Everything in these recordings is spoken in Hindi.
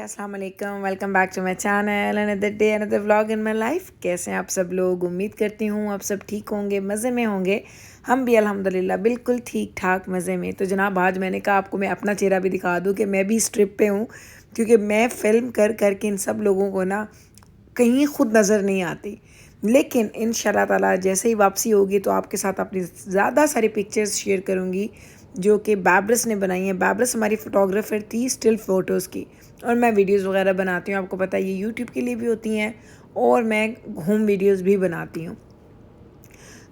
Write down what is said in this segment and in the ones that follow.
अस्सलाम वालेकुम, welcome back to my channel another day another vlog in my life. कैसे हैं आप सब लोग? उम्मीद करती हूँ आप सब ठीक होंगे, मज़े में होंगे। हम भी अल्हम्दुलिल्लाह बिल्कुल ठीक ठाक मज़े में। तो जनाब आज मैंने कहा आपको मैं अपना चेहरा भी दिखा दूँ कि मैं भी इस ट्रिप पे हूँ, क्योंकि मैं फ़िल्म कर कर के इन सब लोगों को ना कहीं खुद नज़र नहीं आती। लेकिन इंशाल्लाह ताला जैसे ही वापसी होगी तो आपके साथ अपनी ज़्यादा सारी पिक्चर्स शेयर करूँगी जो कि बैब्रस ने बनाई हैं। बैब्रस हमारी फ़ोटोग्राफ़र थी स्टिल फ़ोटोज़ की, और मैं वीडियोज़ वगैरह बनाती हूँ। आपको पता है ये यूट्यूब के लिए भी होती हैं और मैं होम वीडियोज़ भी बनाती हूँ।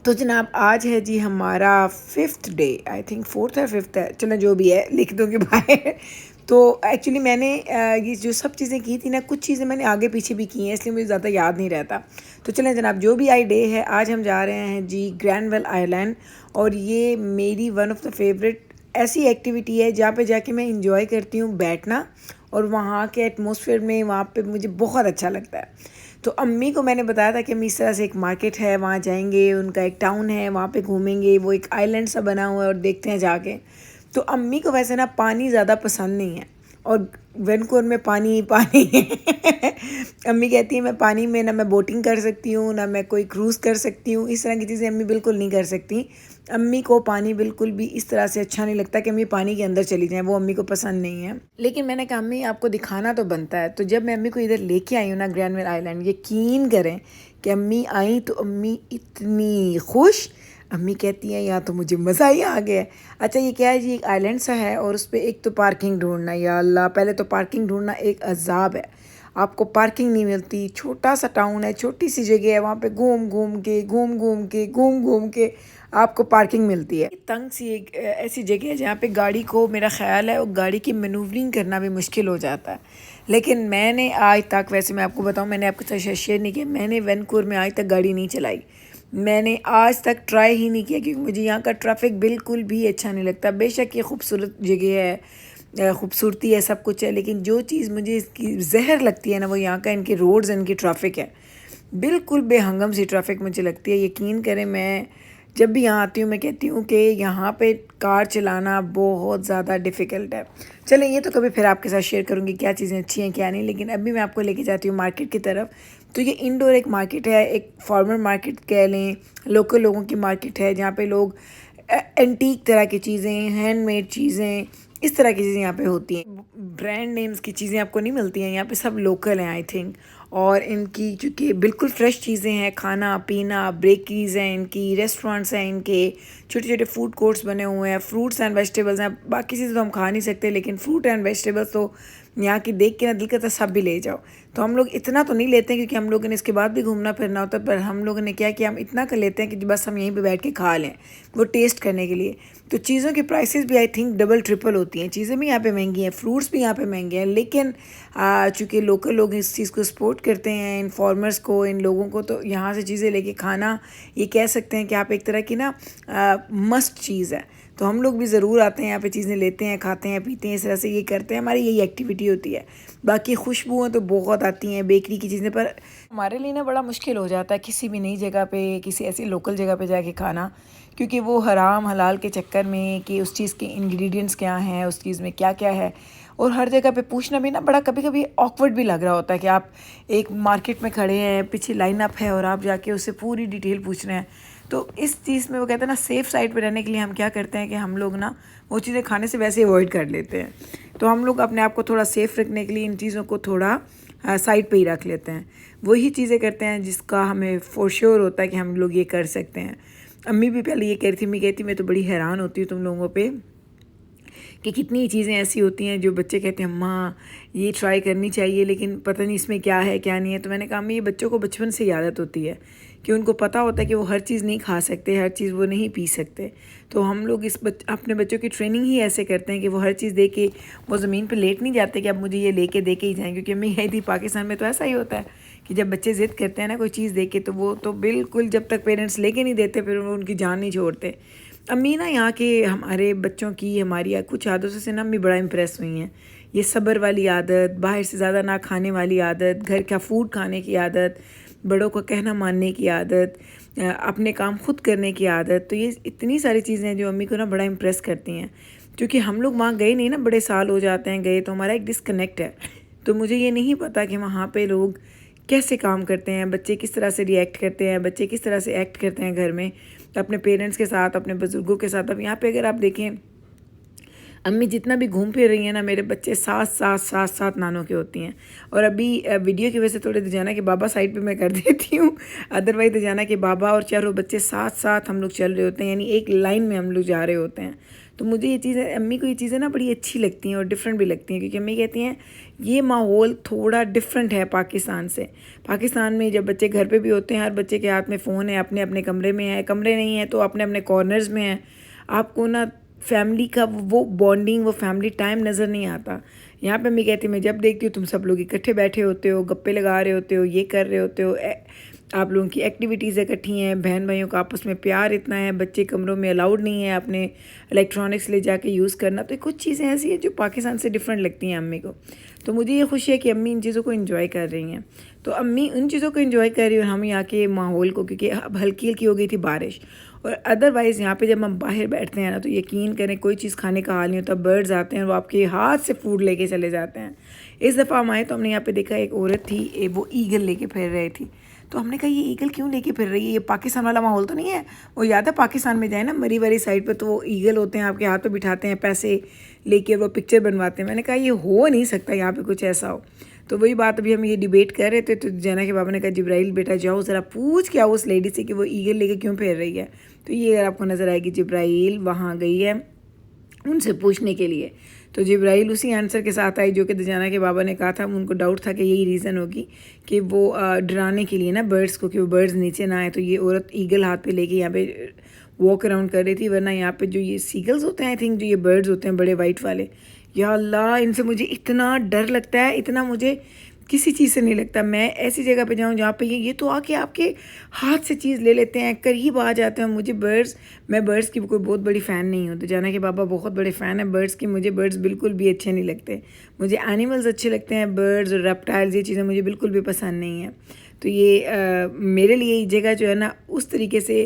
तो जनाब आज है जी हमारा 5th day, I think 4th है 5th है, चलो जो भी है लिख दूँगी बाय। तो एक्चुअली मैंने ये जो सब चीज़ें की थी ना, कुछ चीज़ें मैंने आगे पीछे भी की हैं, इसलिए मुझे ज़्यादा याद नहीं रहता। तो चलें जनाब, जो भी आई डे है, आज हम जा रहे हैं जी ग्रैनवेल आइलैंड। और ये मेरी वन ऑफ द फेवरेट ऐसी एक्टिविटी है जहाँ पे जाके मैं इंजॉय करती हूँ बैठना, और वहाँ के एटमॉस्फेयर में वहाँ पे मुझे बहुत अच्छा लगता है। तो अम्मी को मैंने बताया था कि अम्मी इस तरह से एक मार्केट है, वहाँ जाएंगे, उनका एक टाउन है, वहाँ पे घूमेंगे, वो एक आइलैंड सा बना हुआ है और देखते हैं जाके। तो अम्मी को वैसे ना पानी ज़्यादा पसंद नहीं है, और वैनकूवर में पानी ही पानी है। अम्मी कहती है मैं पानी में ना मैं बोटिंग कर सकती हूँ, ना मैं कोई क्रूज़ कर सकती हूँ, इस तरह की चीज़ें अम्मी बिल्कुल नहीं कर सकती। अम्मी को पानी बिल्कुल भी इस तरह से अच्छा नहीं लगता कि अम्मी पानी के अंदर चली जाएँ, वो अम्मी को पसंद नहीं है। लेकिन मैंने कहा अम्मी आपको दिखाना तो बनता है। तो जब मैं अम्मी को इधर लेके आई हूँ ना ग्रैनवेल आइलैंड, यकीन करें कि अम्मी आई तो अम्मी इतनी खुश। अम्मी कहती हैं यहाँ तो मुझे मज़ा ही आ गया है। अच्छा ये क्या है जी, एक आइलैंड सा है और उस पर एक तो पार्किंग ढूंढना, या अल्लाह, पहले तो पार्किंग ढूंढना एक अजाब है। आपको पार्किंग नहीं मिलती, छोटा सा टाउन है, छोटी सी जगह है, वहाँ पे घूम घूम के आपको पार्किंग मिलती है। तंग सी एक ऐसी जगह है जहाँ पे गाड़ी को, मेरा ख्याल है, और गाड़ी की मैनूवरिंग करना भी मुश्किल हो जाता है। लेकिन मैंने आज तक, वैसे मैं आपको बताऊँ, मैंने आपके साथ शेयर नहीं किया, मैंने वैनकूवर में आज तक गाड़ी नहीं चलाई। मैंने आज तक ट्राई ही नहीं किया, क्योंकि मुझे यहाँ का ट्रैफिक बिल्कुल भी अच्छा नहीं लगता। बेशक ये खूबसूरत जगह है, खूबसूरती है, सब कुछ है, लेकिन जो चीज़ मुझे इसकी जहर लगती है ना, वो यहाँ का इनके रोड्स, इनकी ट्रैफिक है। बिल्कुल बेहंगम सी ट्रैफिक मुझे लगती है। यकीन करें, मैं जब भी यहाँ आती हूँ मैं कहती हूँ कि यहाँ पे कार चलाना बहुत ज़्यादा डिफ़िकल्ट है। चलें, ये तो कभी फिर आपके साथ शेयर करूँगी क्या चीज़ें अच्छी हैं क्या नहीं। लेकिन अभी मैं आपको लेके जाती हूँ मार्केट की तरफ। तो ये इंडोर एक मार्केट है, एक फार्मर मार्केट कह लें, लोकल लोगों की मार्केट है, जहाँ पे लोग एंटीक तरह की चीज़ें, हैंडमेड चीज़ें, इस तरह की चीज़ें यहाँ पे होती हैं। ब्रांड नेम्स की चीज़ें आपको नहीं मिलती हैं यहाँ पे, सब लोकल हैं आई थिंक। और इनकी चूँकि बिल्कुल फ्रेश चीज़ें हैं, खाना पीना, बेकरीज़ हैं इनकी, रेस्टोरेंट्स हैं इनके, छोटे छोटे फूड कोर्ट्स बने हुए हैं, फ्रूट्स एंड वेजिटेबल्स हैं। बाकी चीज़ें तो हम खा नहीं सकते, लेकिन फ्रूट एंड वेजिटेबल्स तो यहाँ की देख के ना दिल करता सब भी ले जाओ। तो हम लोग इतना तो नहीं लेते हैं, क्योंकि हम लोगों ने इसके बाद भी घूमना फिरना होता है, पर हम लोगों ने क्या किया, हम इतना कर लेते हैं कि बस हम यहीं पे बैठ के खा लें, वो टेस्ट करने के लिए। तो चीज़ों की प्राइसेस भी आई थिंक डबल ट्रिपल होती हैं, चीज़ें भी यहाँ पे महंगी हैं, फ्रूट्स भी यहाँ पे महंगे हैं। लेकिन चूँकि लोकल लोग इस चीज़ को सपोर्ट करते हैं, इन फार्मर्स को, इन लोगों को, तो यहाँ से चीज़ें लेके खाना, ये कह सकते हैं कि आप एक तरह की ना मस्ट चीज़ है। तो हम लोग भी ज़रूर आते हैं यहाँ पे, चीज़ें लेते हैं, खाते हैं, पीते हैं, इस तरह से ये करते हैं, हमारी यही एक्टिविटी होती है। बाकी खुशबुएँ तो बहुत आती हैं बेकरी की चीज़ें, पर हमारे लिए ना बड़ा मुश्किल हो जाता है किसी भी नई जगह पे, किसी ऐसी लोकल जगह पे जाके खाना, क्योंकि वो हराम हलाल के चक्कर में कि उस चीज़ के इंग्रेडिएंट्स क्या हैं, उस चीज़ में क्या क्या है, और हर जगह पे पूछना भी ना बड़ा कभी कभी ऑकवर्ड भी लग रहा होता है कि आप एक मार्केट में खड़े हैं, पीछे लाइन अप है, और आप जाके उससे पूरी डिटेल पूछ रहे हैं। तो इस चीज़ में वो कहते हैं ना, सेफ़ साइड पे रहने के लिए हम क्या करते हैं कि हम लोग ना वो चीज़ें खाने से वैसे अवॉइड कर लेते हैं। तो हम लोग अपने आप को थोड़ा सेफ़ रखने के लिए इन चीज़ों को थोड़ा साइड पे ही रख लेते हैं। वही चीज़ें करते हैं जिसका हमें फॉर श्योर होता है कि हम लोग ये कर सकते हैं। अम्मी भी पहले ये कह रही थी, मैं कहती मैं तो बड़ी हैरान होती हूँ तुम लोगों पे कि कितनी चीज़ें ऐसी होती हैं जो बच्चे कहते हैं अम्मा ये ट्राई करनी चाहिए, लेकिन पता नहीं इसमें क्या है क्या नहीं है। तो मैंने कहा अम्मी, ये बच्चों को बचपन से ही आदत होती है कि उनको पता होता है कि वो हर चीज़ नहीं खा सकते, हर चीज़ वो नहीं पी सकते। तो हम लोग अपने बच्चों की ट्रेनिंग ही ऐसे करते हैं कि वो हर चीज़ दे के वो ज़मीन पर लेट नहीं जाते कि अब मुझे ये लेके दे के ही जाएँ। क्योंकि अम्मी यही थी, पाकिस्तान में तो ऐसा ही होता है कि जब बच्चे ज़िद करते हैं ना कोई चीज़ दे के, तो वो तो बिल्कुल जब तक पेरेंट्स लेके नहीं देते फिर वो उनकी जान नहीं छोड़ते। अम्मी ना यहाँ के हमारे बच्चों की, हमारी कुछ आदतों से ना अम्मी बड़ा इम्प्रेस हुई हैं। ये सब्र वाली आदत, बाहर से ज़्यादा ना खाने वाली आदत, घर का फूड खाने की आदत, बड़ों को कहना मानने की आदत, अपने काम खुद करने की आदत। तो ये इतनी सारी चीज़ें हैं जो अम्मी को ना बड़ा इम्प्रेस करती हैं। क्योंकि हम लोग वहाँ गए नहीं ना, बड़े साल हो जाते हैं गए, तो हमारा एक डिस्कनेक्ट है। तो मुझे ये नहीं पता कि वहाँ पे लोग कैसे काम करते हैं, बच्चे किस तरह से रिएक्ट करते हैं, बच्चे किस तरह से एक्ट करते हैं घर में अपने पेरेंट्स के साथ, अपने बुज़ुर्गों के साथ। अब यहाँ पे अगर आप देखें, अम्मी जितना भी घूम फिर रही हैं ना, मेरे बच्चे सात नानों के होती हैं। और अभी वीडियो की वजह से थोड़े दजाना के बाबा साइड पे मैं कर देती हूँ, अदरवाइज दजाना के बाबा और चारों बच्चे साथ हम लोग चल रहे होते हैं, यानी एक लाइन में हम लोग जा रहे होते हैं। तो मुझे ये चीज़ें, अम्मी को ये चीज़ें ना बड़ी अच्छी लगती हैं और डिफरेंट भी लगती हैं, क्योंकि अम्मी कहती हैं ये माहौल थोड़ा डिफरेंट है पाकिस्तान से। पाकिस्तान में जब बच्चे घर पे भी होते हैं, हर बच्चे के हाथ में फ़ोन है, अपने अपने कमरे में है, कमरे नहीं है तो अपने अपने कॉर्नर्स में है। आपको ना फैमिली का वो बॉन्डिंग, वो फैमिली टाइम नज़र नहीं आता। यहाँ पे मैं कहती, मैं जब देखती हूँ तुम सब लोग इकट्ठे बैठे होते हो, गप्पे लगा रहे होते हो, ये कर रहे होते हो, आप लोगों की एक्टिविटीज़ इकट्ठी हैं, बहन भाइयों का आपस में प्यार इतना है, बच्चे कमरों में अलाउड नहीं है अपने इलेक्ट्रॉनिक्स ले जाके यूज़ करना। तो कुछ चीज़ें ऐसी हैं जो पाकिस्तान से डिफरेंट लगती हैं अम्मी को। तो मुझे ये खुशी है कि अम्मी इन चीज़ों को एंजॉय कर रही हैं। तो अम्मी उन चीज़ों को एंजॉय कर रही है और हम यहाँ के माहौल को, क्योंकि अब हल्की हल्की हो गई थी बारिश, और अदरवाइज़ यहाँ पे जब हम बाहर बैठते हैं ना, तो यकीन करें कोई चीज़ खाने का हाल नहीं होता। बर्ड्स आते हैं, वो आपके हाथ से फूड लेके चले जाते हैं। इस दफ़ा हम आए तो हमने यहाँ पे देखा एक औरत थी, वो ईगल लेके फिर रही थी। तो हमने कहा ये ईगल क्यों लेके फिर रही है, ये पाकिस्तान वाला माहौल तो नहीं है। वो याद है पाकिस्तान में जाए ना, मरी वरी साइड पर, तो वो ईगल होते हैं, आपके हाथ पे बिठाते हैं, पैसे लेके वो पिक्चर बनवाते हैं। मैंने कहा ये हो नहीं सकता यहाँ पे कुछ ऐसा हो। तो वही बात अभी हम ये डिबेट कर रहे थे, तो जना के बाबा ने कहा जिब्राइल बेटा जाओ ज़रा पूछ के आओ उस लेडी से कि वो ईगल लेके क्यों फिर रही है। तो ये अगर आपको नज़र आएगी, जिब्राइल वहाँ गई है उनसे पूछने के लिए। तो जिब्राइल उसी आंसर के साथ आई जो कि दजाना के बाबा ने कहा था। उनको डाउट था कि यही रीज़न होगी कि वो डराने के लिए ना बर्ड्स को, कि वो बर्ड्स नीचे ना आए। तो ये औरत ईगल हाथ पे लेके यहाँ पे वॉक अराउंड कर रही थी, वरना यहाँ पे जो ये सीगल्स होते हैं, आई थिंक जो ये बर्ड्स होते हैं बड़े वाइट वाले, या अल्लाह इनसे मुझे इतना डर लगता है, इतना मुझे किसी चीज़ से नहीं लगता। मैं ऐसी जगह पे जाऊँ जहाँ पे ये तो आके आपके हाथ से चीज़ ले लेते हैं, करीब आ जाते हैं। मुझे बर्ड्स, मैं बर्ड्स की कोई बहुत बड़ी फ़ैन नहीं हूँ। तो जाना के बाबा बहुत बड़े फ़ैन है बर्ड्स की। मुझे बर्ड्स बिल्कुल भी अच्छे नहीं लगते। मुझे एनिमल्स अच्छे लगते हैं, बर्ड्स और रेप्टाइल्स ये चीज़ें मुझे बिल्कुल भी पसंद नहीं है। तो ये मेरे लिए ये जगह जो है ना, उस तरीके से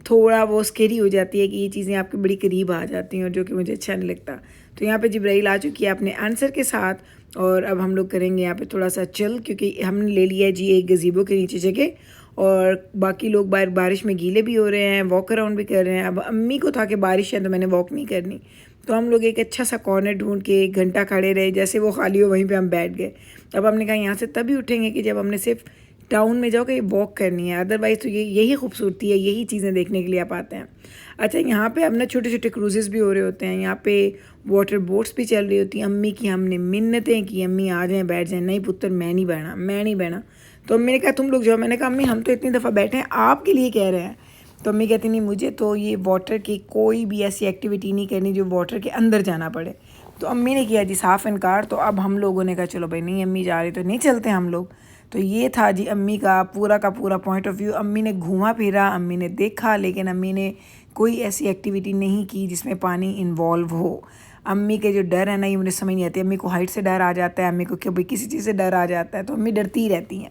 थोड़ा वो स्केरी हो जाती है कि ये चीज़ें आपके बड़ी करीब आ जाती हैं, और जो कि मुझे अच्छा नहीं लगता। तो यहाँ पे जिब्राइल आ चुकी है अपने आंसर के साथ, और अब हम लोग करेंगे यहाँ पे थोड़ा सा चिल, क्योंकि हमने ले लिया है जी एक गज़ीबो के नीचे जगह, और बाकी लोग बारिश में गीले भी हो रहे हैं, वॉक अराउंड भी कर रहे हैं। अब अम्मी को था कि बारिश है तो मैंने वॉक नहीं करनी, तो हम लोग एक अच्छा सा कॉर्नर ढूंढ के 1 घंटा खड़े रहे, जैसे वो खाली हो वहीं पे हम बैठ गए। अब हमने कहा यहाँ से तभी उठेंगे कि जब हमने सिर्फ टाउन में जाओ कि वॉक करनी है, अदरवाइज़ तो यही खूबसूरती है, यही चीज़ें देखने के लिए आप आते हैं। अच्छा, यहाँ पे अब ना छोटे छोटे क्रूजेज़ भी हो रहे होते हैं, यहाँ पे वाटर बोट्स भी चल रही होती हैं। अम्मी की हमने मिन्नतें की, अम्मी आ जाएं बैठ जाएं, नहीं पुत्र मैं नहीं बहना। तो अम्मी ने कहा तुम लोग जाओ। मैंने कहा अम्मी हम तो इतनी दफ़ा बैठे हैं, आपके लिए कह रहे हैं। तो अम्मी कहती नहीं, मुझे तो ये वाटर की कोई भी ऐसी एक्टिविटी नहीं करनी जो वाटर के अंदर जाना पड़े। तो अम्मी ने किया जी साफ़ इनकार। तो अब हम लोगों ने कहा चलो भाई नहीं, अम्मी जा रही तो नहीं चलते हम लोग। तो ये था जी अम्मी का पूरा पॉइंट ऑफ व्यू। अम्मी ने घूमा फिरा, अम्मी ने देखा, लेकिन अम्मी ने कोई ऐसी एक्टिविटी नहीं की जिसमें पानी इन्वॉल्व हो। अम्मी के जो डर है ना, ये मुझे समझ नहीं आती। अम्मी को हाइट से डर आ जाता है, अम्मी को कभी किसी चीज़ से डर आ जाता है, तो अम्मी डरती ही रहती हैं।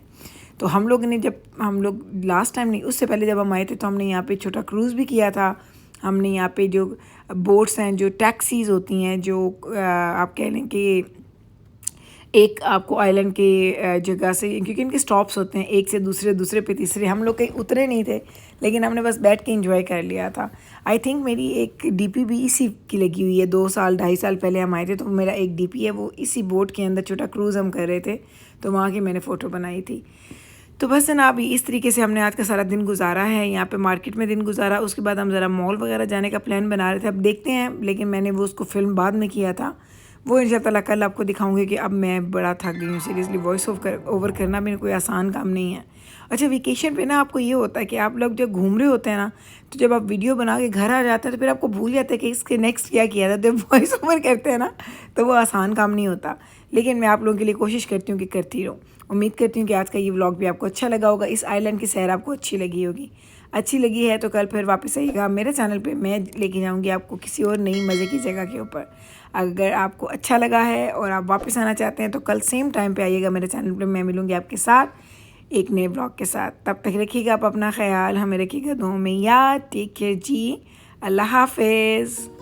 तो हम लोग ने, जब हम लोग लास्ट टाइम नहीं, उससे पहले जब हम आए थे, तो हमने यहाँ पे छोटा क्रूज़ भी किया था। हमने यहाँ पे जो बोट्स हैं, जो टैक्सीज़ होती हैं, जो आप कह लें कि एक आपको आइलैंड के जगह से, क्योंकि इनके स्टॉप्स होते हैं एक से दूसरे पे तीसरे, हम लोग कहीं उतरे नहीं थे, लेकिन हमने बस बैठ के एंजॉय कर लिया था। आई थिंक मेरी एक डीपी भी इसी की लगी हुई है। 2-2.5 साल पहले हम आए थे, तो मेरा एक डीपी है, वो इसी बोट के अंदर छोटा क्रूज़ हम कर रहे थे, तो वहाँ की मैंने फ़ोटो बनाई थी। तो बस ना अभी इस तरीके से हमने आज का सारा दिन गुजारा है। यहाँ पे मार्केट में दिन गुजारा, उसके बाद हम ज़रा मॉल वगैरह जाने का प्लान बना रहे थे, अब देखते हैं। लेकिन मैंने वो उसको फ़िल्म बाद में किया था, वो इंशाअल्लाह कल आपको दिखाऊंगी कि अब मैं बड़ा थक गई हूँ। सीरियसली वॉइस ओवर करना भी कोई आसान काम नहीं है। अच्छा, वेकेशन पे ना आपको ये होता है कि आप लोग जब घूम रहे होते हैं ना, तो जब आप वीडियो बना के घर आ जाते हैं तो फिर आपको भूल जाता है कि इसके नेक्स्ट क्या किया था। जब वॉइस ओवर करते हैं ना, तो वो आसान काम नहीं होता। लेकिन मैं आप लोगों के लिए कोशिश करती हूँ कि करती रहूँ। उम्मीद करती हूँ कि आज का ये व्लॉग भी आपको अच्छा लगा होगा, इस आइलैंड की सैर आपको अच्छी लगी होगी। अच्छी लगी है तो कल फिर वापस आइएगा मेरे चैनल पे, मैं लेके जाऊंगी आपको किसी और नई मज़े की जगह के ऊपर। अगर आपको अच्छा लगा है और आप वापस आना चाहते हैं तो कल सेम टाइम पे आइएगा मेरे चैनल पे, मैं मिलूँगी आपके साथ एक नए ब्लॉग के साथ। तब तक रखिएगा आप अपना ख्याल, हमें रखिएगा दुआओं में याद। टेक केयर जी, अल्लाह हाफिज़।